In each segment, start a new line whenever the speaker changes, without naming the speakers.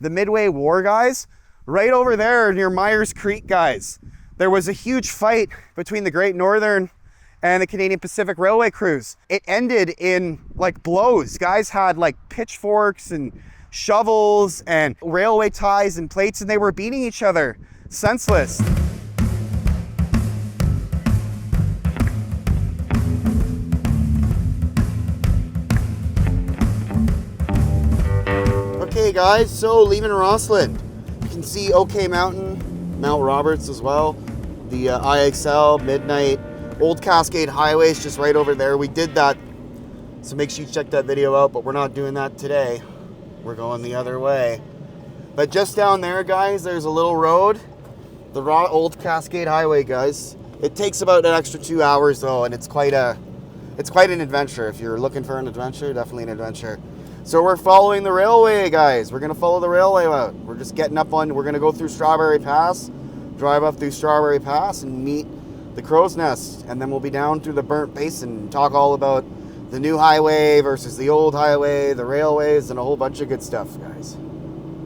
The Midway War, guys, right over there near Myers Creek, guys. There was a huge fight between the Great Northern and the Canadian Pacific Railway crews. It ended in like blows. Guys had like pitchforks and shovels and railway ties and plates, and they were beating each other senseless. Okay guys, so leaving Rossland. You can see OK Mountain, Mount Roberts as well. The IXL, Midnight, Old Cascade Highway is just right over there. We did that, so make sure you check that video out, but we're not doing that today. We're going the other way. But just down there, guys, there's a little road. The Old Cascade Highway, guys. It takes about an extra 2 hours though, and it's quite an adventure. If you're looking for an adventure, definitely an adventure. So we're following the railway, guys. We're gonna follow the railway route. We're just getting up on, we're gonna go through Strawberry Pass, drive up through Strawberry Pass and meet the Crow's Nest. And then we'll be down through the Burnt Basin and talk all about the new highway versus the old highway, the railways, and a whole bunch of good stuff, guys.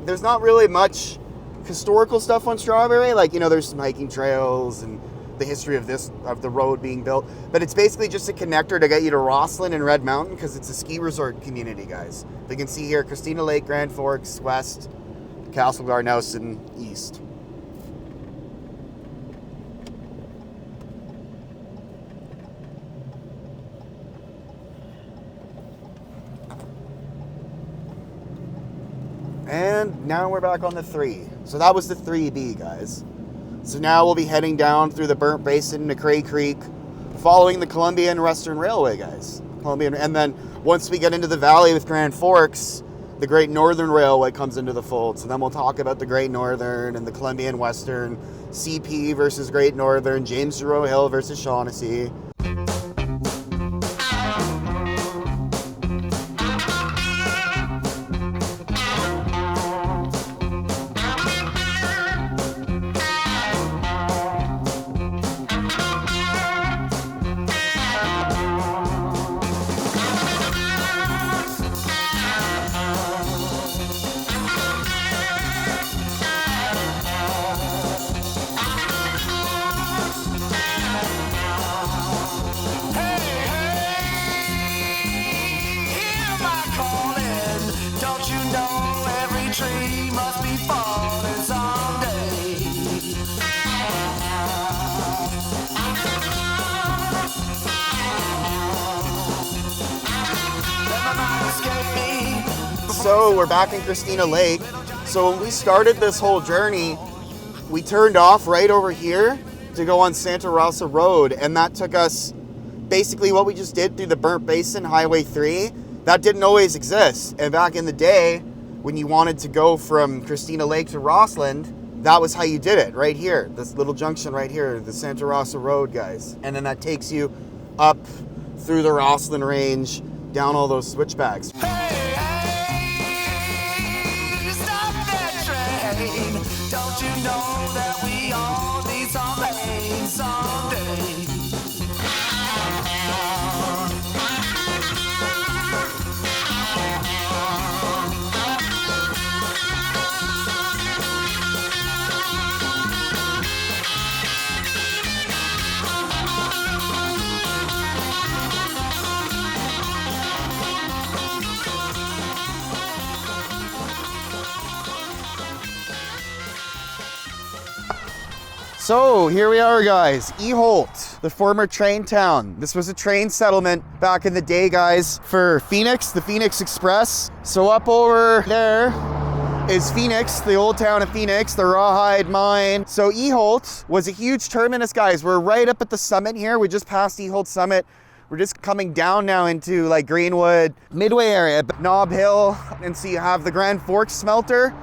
There's not really much historical stuff on Strawberry. Like, you know, there's some hiking trails and the history of the road being built, but it's basically just a connector to get you to Rossland and Red Mountain because it's a ski resort community, guys. You can see here Christina Lake, Grand Forks west, Castlegar, Nelson east. And now we're back on the 3. So that was the 3B, guys. So now we'll be heading down through the Burnt Basin to Cray Creek, following the Columbia and Western Railway, guys. And then once we get into the valley with Grand Forks, the Great Northern Railway comes into the fold. So then we'll talk about the Great Northern and the Columbia and Western, CP versus Great Northern, James Giroux Hill versus Shaughnessy. So we're back in Christina Lake. So when we started this whole journey, we turned off right over here to go on Santa Rosa Road, and that took us basically what we just did through the Burnt Basin, Highway 3. That didn't always exist. And back in the day, when you wanted to go from Christina Lake to Rossland, that was how you did it, right here. This little junction right here, the Santa Rosa Road, guys. And then that takes you up through the Rossland Range, down all those switchbacks.
Don't you know that we all need some rain someday?
So here we are, guys, Eholt, the former train town. This was a train settlement back in the day, guys, for Phoenix, the Phoenix Express. So up over there is Phoenix, the old town of Phoenix, the Rawhide Mine. So Eholt was a huge terminus, guys. We're right up at the summit here. We just passed Eholt Summit. We're just coming down now into like Greenwood, Midway area, Knob Hill. And so you have the Grand Forks smelter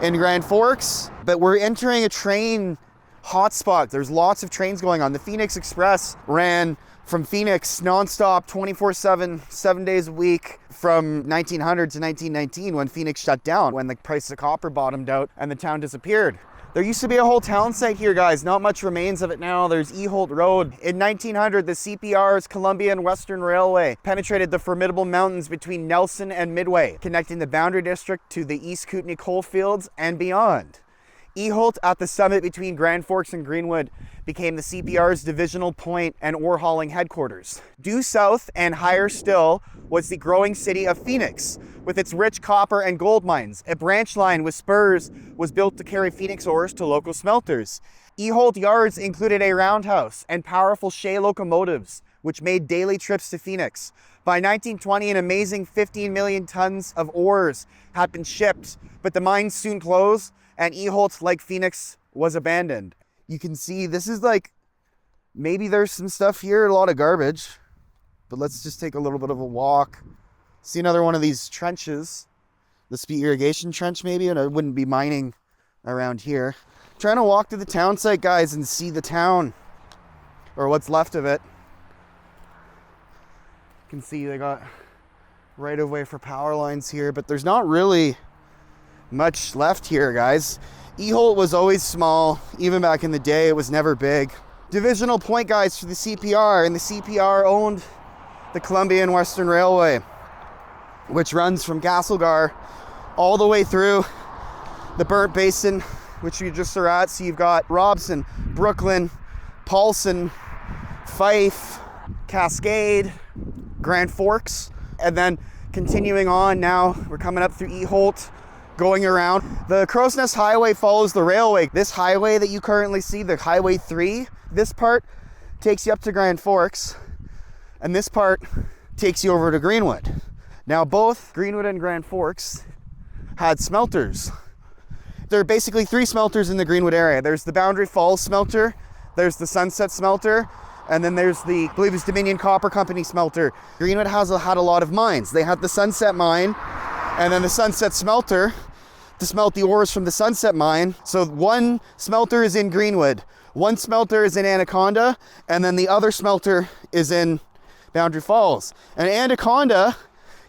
in Grand Forks, but we're entering a train hotspot. There's lots of trains going on. The Phoenix Express ran from Phoenix nonstop, 24/7, 7 days a week from 1900 to 1919 when Phoenix shut down, when the price of copper bottomed out and the town disappeared. There used to be a whole town site here, guys. Not much remains of it now. There's Eholt Road. In 1900, the CPR's Columbia and Western Railway penetrated the formidable mountains between Nelson and Midway, connecting the Boundary district to the East Kootenay coalfields and beyond. Eholt, at the summit between Grand Forks and Greenwood, became the CPR's divisional point and ore hauling headquarters. Due south and higher still was the growing city of Phoenix, with its rich copper and gold mines. A branch line with spurs was built to carry Phoenix ores to local smelters. Eholt yards included a roundhouse and powerful Shay locomotives, which made daily trips to Phoenix. By 1920, an amazing 15 million tons of ores had been shipped, but the mines soon closed, and Eholt, like Phoenix, was abandoned. You can see this is like, maybe there's some stuff here, a lot of garbage, but let's just take a little bit of a walk. See another one of these trenches. This be irrigation trench maybe, and I wouldn't be mining around here. Trying to walk to the town site, guys, and see the town, or what's left of it. You can see they got right of way for power lines here, but there's not really much left here, guys. Eholt was always small. Even back in the day, it was never big. Divisional point, guys, for the CPR, and the CPR owned the Columbia and Western Railway, which runs from Castlegar all the way through the Burnt Basin, which you just are at. So you've got Robson, Brooklyn, Paulson, Fife, Cascade, Grand Forks, and then continuing on now, we're coming up through Eholt, going around. The Crow's Nest Highway follows the railway. This highway that you currently see, the Highway 3, this part takes you up to Grand Forks, and this part takes you over to Greenwood. Now, both Greenwood and Grand Forks had smelters. There are basically 3 smelters in the Greenwood area. There's the Boundary Falls smelter, there's the Sunset smelter, and then there's the, I believe it's Dominion Copper Company smelter. Greenwood had a lot of mines. They had the Sunset mine, and then the Sunset smelter to smelt the ores from the Sunset mine. So one smelter is in Greenwood, one smelter is in Anaconda, and then the other smelter is in Boundary Falls. And Anaconda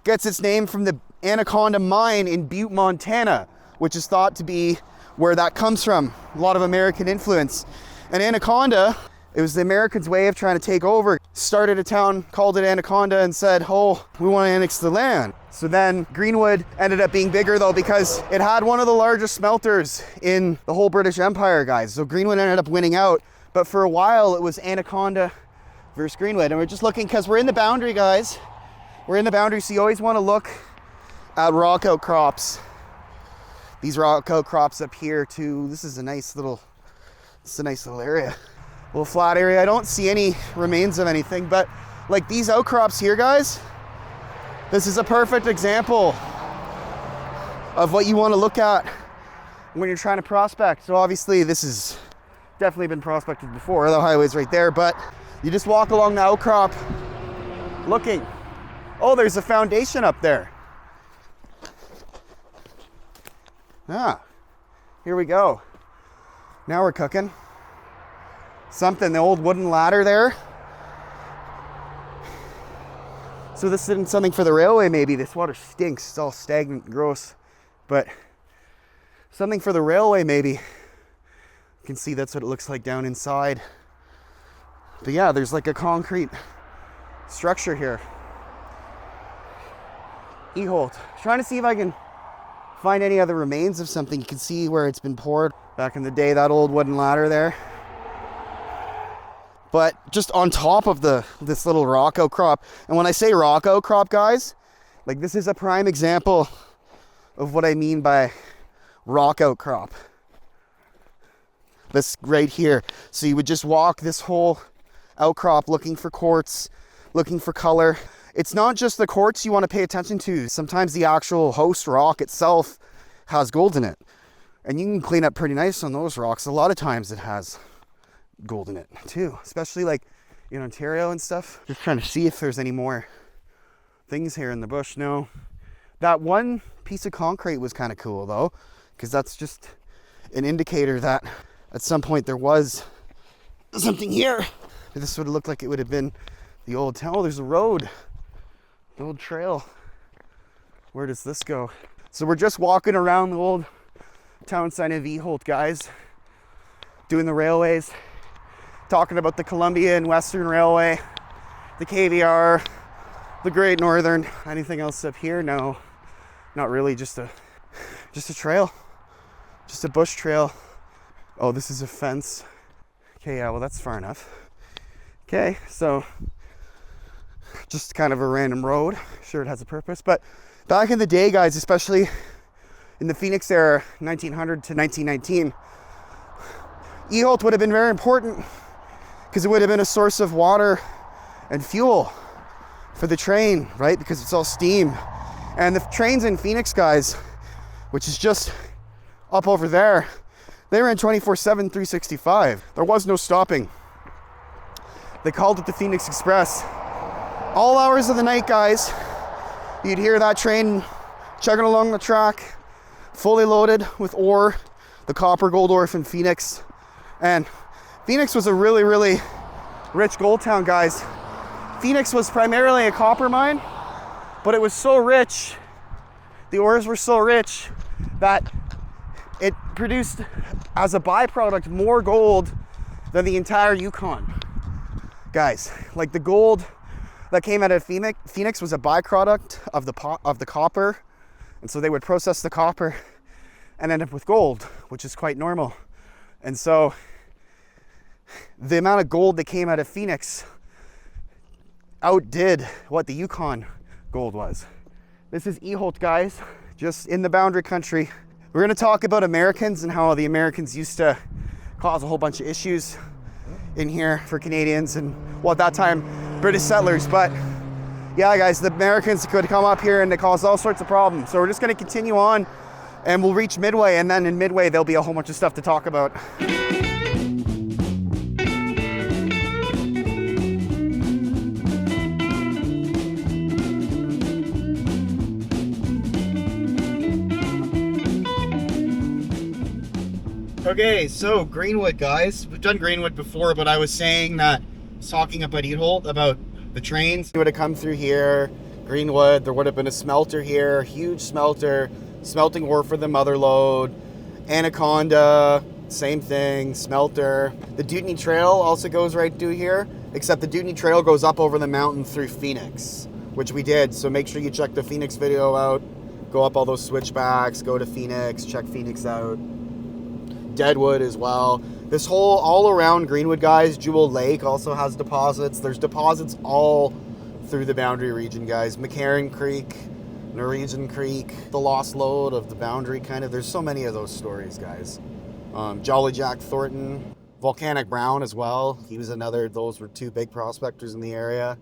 gets its name from the Anaconda mine in Butte, Montana, which is thought to be where that comes from. A lot of American influence. And Anaconda, it was the Americans' way of trying to take over. Started a town, called it Anaconda, and said, oh, we want to annex the land. So then Greenwood ended up being bigger, though, because it had one of the largest smelters in the whole British Empire, guys. So Greenwood ended up winning out. But for a while, it was Anaconda versus Greenwood. And we're just looking, because we're in the Boundary, guys. We're in the Boundary, so you always want to look at rock outcrops. These rock outcrops up here, too. This is a nice little area. Little flat area. I don't see any remains of anything, but like these outcrops here, guys, this is a perfect example of what you want to look at when you're trying to prospect. So obviously this has definitely been prospected before. The highway's right there, but you just walk along the outcrop looking. Oh, there's a foundation up there. Ah, here we go. Now we're cooking. Something, the old wooden ladder there. So this isn't something for the railway, maybe. This water stinks. It's all stagnant and gross. But something for the railway, maybe. You can see that's what it looks like down inside. But yeah, there's like a concrete structure here. Eholt. Trying to see if I can find any other remains of something. You can see where it's been poured back in the day, that old wooden ladder there. But just on top of this little rock outcrop. And when I say rock outcrop, guys, like this is a prime example of what I mean by rock outcrop. This right here. So you would just walk this whole outcrop looking for quartz, looking for color. It's not just the quartz you want to pay attention to. Sometimes the actual host rock itself has gold in it. And you can clean up pretty nice on those rocks. A lot of times it has gold in it too, especially like in Ontario and stuff. Just trying to see if there's any more things here in the bush. No, that one piece of concrete was kind of cool though, because that's just an indicator that at some point there was something here. This would look like it would have been The old town. Oh, there's a road. The old trail. Where does this go? So we're just walking around the old town site of Eholt, guys. Doing the railways. Talking about the Columbia and Western Railway. The KVR. The Great Northern. Anything else up here? No. Not really. Just a trail. Just a bush trail. Oh, this is a fence. Okay, yeah, well, that's far enough. Okay, so just kind of a random road. Sure, it has a purpose. But back in the day, guys, especially in the Phoenix era, 1900 to 1919, Eholt would have been very important because it would have been a source of water and fuel for the train, right? Because it's all steam. And the trains in Phoenix, guys, which is just up over there, they ran 24/7, 365. There was no stopping. They called it the Phoenix Express. All hours of the night, guys, you'd hear that train chugging along the track, fully loaded with ore, the copper gold ore from Phoenix. And Phoenix was a really, really rich gold town, guys. Phoenix was primarily a copper mine, but it was so rich, the ores were so rich that it produced, as a byproduct, more gold than the entire Yukon. Guys, like the gold that came out of Phoenix was a byproduct of the copper, and so they would process the copper and end up with gold, which is quite normal. And so the amount of gold that came out of Phoenix outdid what the Yukon gold was. This is Eholt, guys, just in the Boundary country. We're going to talk about Americans and how the Americans used to cause a whole bunch of issues in here for Canadians and, well, at that time, British settlers. But yeah, guys, the Americans could come up here and they caused all sorts of problems. So we're just going to continue on and we'll reach Midway, and then in Midway there'll be a whole bunch of stuff to talk about. Okay, so Greenwood, guys. We've done Greenwood before, but I was saying that, talking about Eholt, about the trains. It would have come through here, Greenwood. There would have been a smelter here, huge smelter, smelting ore for the mother lode. Anaconda, same thing, smelter. The Dutney Trail also goes right through here, except the Dutney Trail goes up over the mountain through Phoenix, which we did. So make sure you check the Phoenix video out. Go up all those switchbacks, go to Phoenix, check Phoenix out. Deadwood as well. This whole all around Greenwood, guys, Jewel Lake also has deposits. There's deposits all through the Boundary region, guys. McCarran Creek, Norwegian Creek, the lost lode of the Boundary, kind of. There's so many of those stories, guys. Jolly Jack Thornton, Volcanic Brown as well. He was another, those were two big prospectors in the area.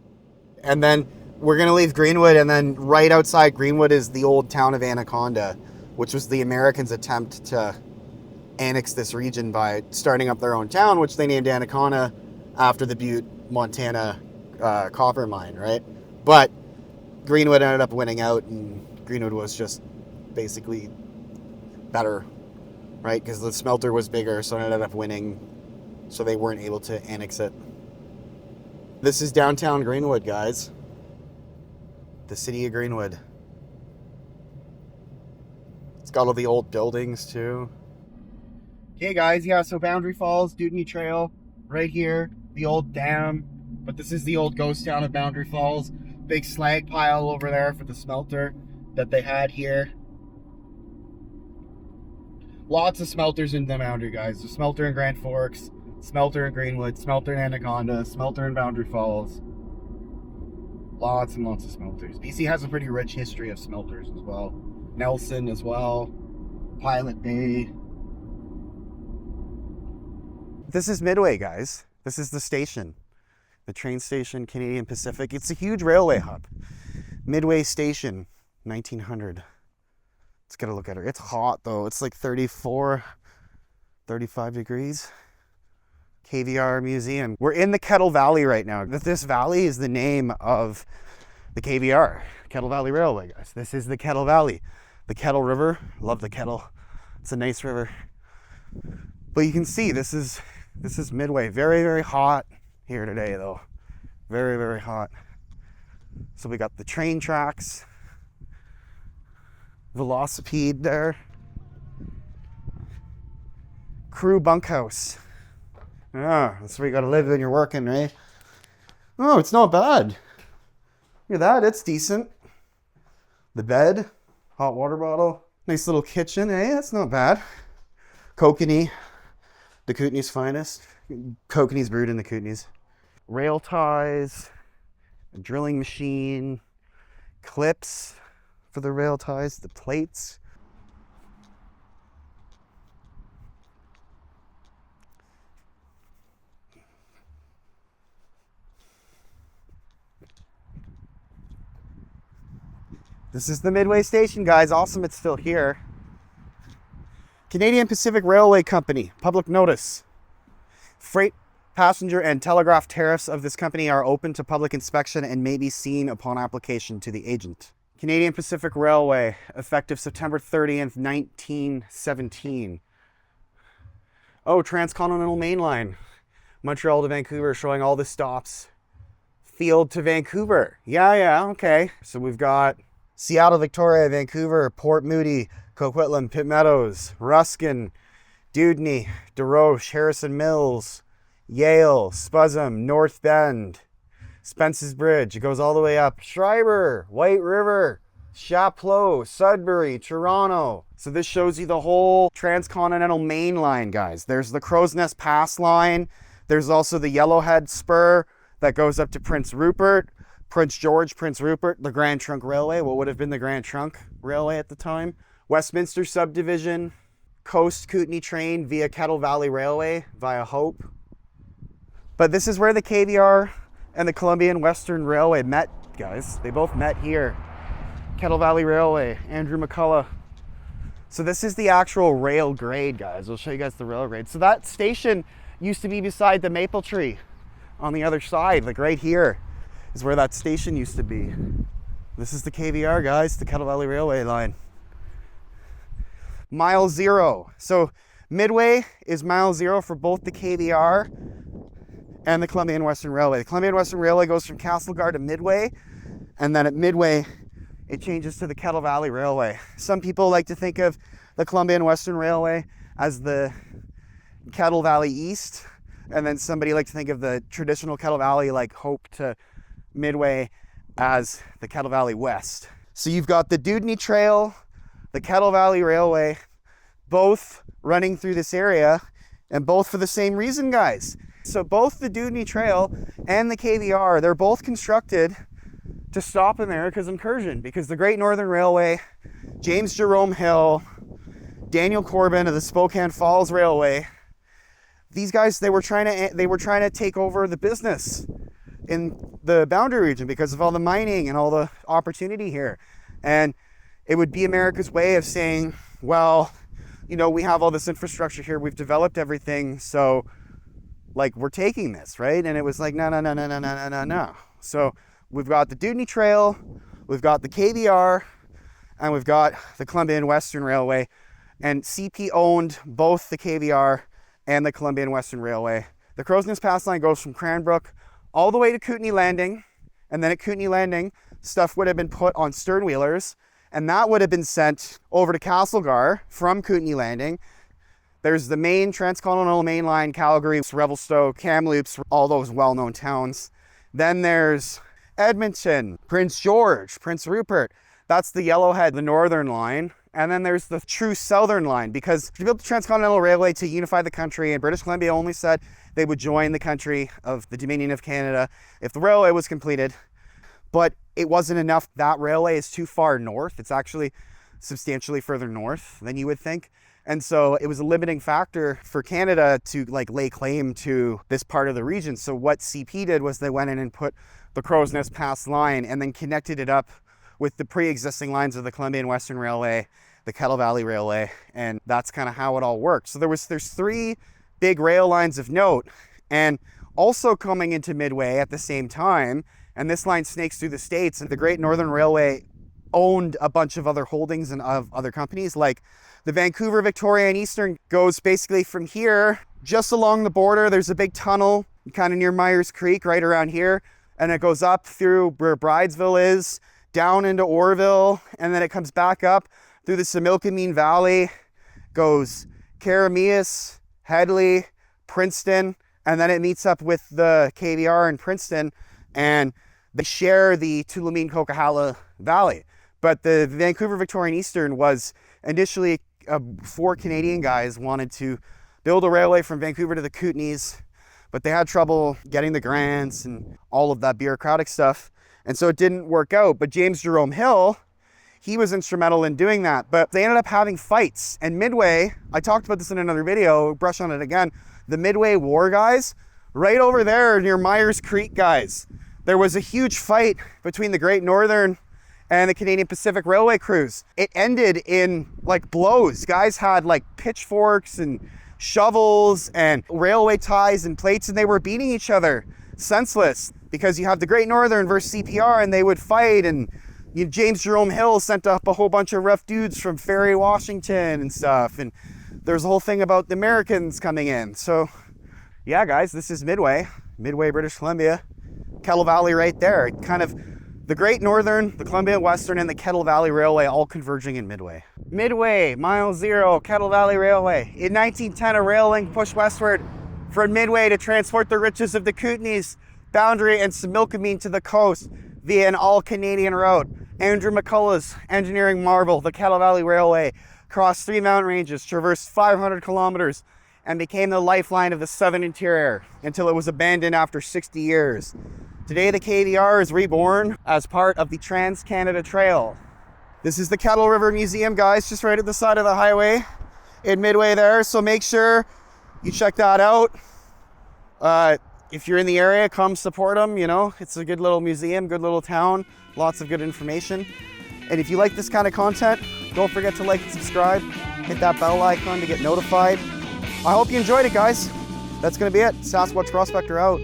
And then we're gonna leave Greenwood, and then right outside Greenwood is the old town of Anaconda, which was the Americans' attempt to annex this region by starting up their own town, which they named Anaconda after the Butte, Montana copper mine, right? But Greenwood ended up winning out, and Greenwood was just basically better, right? Because the smelter was bigger, so it ended up winning, so they weren't able to annex it. This is downtown Greenwood, guys. The city of Greenwood. It's got all the old buildings too. Okay, guys, yeah, so Boundary Falls, Dutney Trail, right here, the old dam. But this is the old ghost town of Boundary Falls. Big slag pile over there for the smelter that they had here. Lots of smelters in the Boundary, guys. The smelter in Grand Forks, smelter in Greenwood, smelter in Anaconda, smelter in Boundary Falls. Lots and lots of smelters. BC has a pretty rich history of smelters as well. Nelson as well, Pilot Bay. This is Midway, guys. This is the station. The train station, Canadian Pacific. It's a huge railway hub. Midway Station, 1900. Let's get a look at her. It's hot though. It's like 34, 35 degrees. KVR Museum. We're in the Kettle Valley right now. This valley is the name of the KVR, Kettle Valley Railway, guys. This is the Kettle Valley. The Kettle River. Love the Kettle. It's a nice river. But you can see this is Midway. Very, very hot here today though. Very, very hot. So we got the train tracks, velocipede there, crew bunkhouse. Yeah, that's where you gotta live when you're working, right? Oh, it's not bad. Look at that, it's decent. The bed, hot water bottle, nice little kitchen, eh? That's not bad. Kokanee, the Kootenay's finest. Kokanee's brewed in the Kootenays. Rail ties, a drilling machine, clips for the rail ties, the plates. This is the Midway station, guys. Awesome, it's still here. Canadian Pacific Railway Company, public notice. Freight, passenger, and telegraph tariffs of this company are open to public inspection and may be seen upon application to the agent. Canadian Pacific Railway, effective September 30th, 1917. Oh, Transcontinental Main Line, Montreal to Vancouver, showing all the stops. Field to Vancouver. Yeah, okay. So we've got Seattle, Victoria, Vancouver, Port Moody, Coquitlam, Pitt Meadows, Ruskin, Dewdney, Desroches, Harrison Mills, Yale, Spuzzum, North Bend, Spence's Bridge. It goes all the way up. Schreiber, White River, Chapleau, Sudbury, Toronto. So this shows you the whole Transcontinental Main Line, guys. There's the Crow's Nest Pass line. There's also the Yellowhead Spur that goes up to Prince Rupert. Prince George, Prince Rupert, the Grand Trunk Railway, what would have been the Grand Trunk Railway at the time. Westminster Subdivision, Coast Kootenay Train via Kettle Valley Railway via Hope. But this is where the KVR and the Columbia and Western Railway met, guys. They both met here. Kettle Valley Railway, Andrew McCullough. So this is the actual rail grade, guys. I'll show you guys the rail grade. So that station used to be beside the maple tree on the other side, like right here is where that station used to be. This is the KVR, guys, the Kettle Valley Railway line. Mile zero. So Midway is mile zero for both the KVR and the Columbia and Western Railway. The Columbia and Western Railway goes from Castlegar to Midway, and then at Midway, it changes to the Kettle Valley Railway. Some people like to think of the Columbia and Western Railway as the Kettle Valley East, and then somebody like to think of the traditional Kettle Valley, like Hope to Midway, as the Kettle Valley West. So you've got the Dewdney Trail, the Kettle Valley Railway, both running through this area, and both for the same reason, guys. So both the Dewdney Trail and the KVR, they're both constructed to stop in there because incursion, because the Great Northern Railway, James Jerome Hill, Daniel Corbin of the Spokane Falls Railway, these guys, they were trying to take over the business in the Boundary region because of all the mining and all the opportunity here. And it would be America's way of saying, well, you know, we have all this infrastructure here, we've developed everything, so like we're taking this, right? And it was like, no. So we've got the Dewdney Trail, we've got the KVR, and we've got the Columbia and Western Railway. And CP owned both the KVR and the Columbia and Western Railway. The Crow's Nest Pass line goes from Cranbrook all the way to Kootenay Landing, and then at Kootenay Landing, stuff would have been put on stern wheelers, and that would have been sent over to Castlegar from Kootenay Landing. There's the main Transcontinental Main Line, Calgary, Revelstoke, Kamloops, all those well-known towns. Then there's Edmonton, Prince George, Prince Rupert. That's the Yellowhead, the northern line. And then there's the true southern line, because they built the Transcontinental Railway to unify the country, and British Columbia only said they would join the country of the Dominion of Canada if the railway was completed. But it wasn't enough. That railway is too far north. It's actually substantially further north than you would think. And so it was a limiting factor for Canada to like lay claim to this part of the region. So what CP did was they went in and put the Crow's Nest Pass line and then connected it up with the pre-existing lines of the Columbia and Western Railway, the Kettle Valley Railway, and that's kind of how it all worked. So there's three big rail lines of note, and also coming into Midway at the same time, and this line snakes through the states, and the Great Northern Railway owned a bunch of other holdings and of other companies, like the Vancouver, Victoria, and Eastern goes basically from here, just along the border. There's a big tunnel kind of near Myers Creek right around here. and it goes up through where Bridesville is, down into Orville, and then it comes back up through the Similkameen Valley, goes Carameus, Headley, Princeton, and then it meets up with the KVR in Princeton, and they share the Tulameen-Coquihalla Valley. But the Vancouver Victorian Eastern was initially 4 Canadian guys wanted to build a railway from Vancouver to the Kootenays, but they had trouble getting the grants and all of that bureaucratic stuff, and so it didn't work out. But James Jerome Hill, he was instrumental in doing that, but they ended up having fights. And Midway, I talked about this in another video, brush on it again, the Midway War guys, right over there near Myers Creek guys, there was a huge fight between the Great Northern and the Canadian Pacific Railway crews. It ended in like blows. Guys had like pitchforks and shovels and railway ties and plates, and they were beating each other senseless because you have the Great Northern versus CPR, and they would fight. And James Jerome Hill sent up a whole bunch of rough dudes from Ferry, Washington and stuff. And there's a whole thing about the Americans coming in. So yeah, guys, this is Midway, British Columbia, Kettle Valley right there. Kind of the Great Northern, the Columbia Western, and the Kettle Valley Railway all converging in Midway. Midway, Mile Zero, Kettle Valley Railway. In 1910, a rail link pushed westward from Midway to transport the riches of the Kootenays, Boundary, and Similkameen to the coast via an all-Canadian route. Andrew McCullough's engineering marvel, the Kettle Valley Railway, crossed 3 mountain ranges, traversed 500 kilometers, and became the lifeline of the southern interior until it was abandoned after 60 years. Today, the KVR is reborn as part of the Trans-Canada Trail. This is the Kettle River Museum, guys, just right at the side of the highway in Midway there, so make sure you check that out. If you're in the area, come support them, you know, it's a good little museum, good little town, lots of good information. And if you like this kind of content, don't forget to like and subscribe, hit that bell icon to get notified. I hope you enjoyed it, guys. That's gonna be it. Sasquatch Prospector out.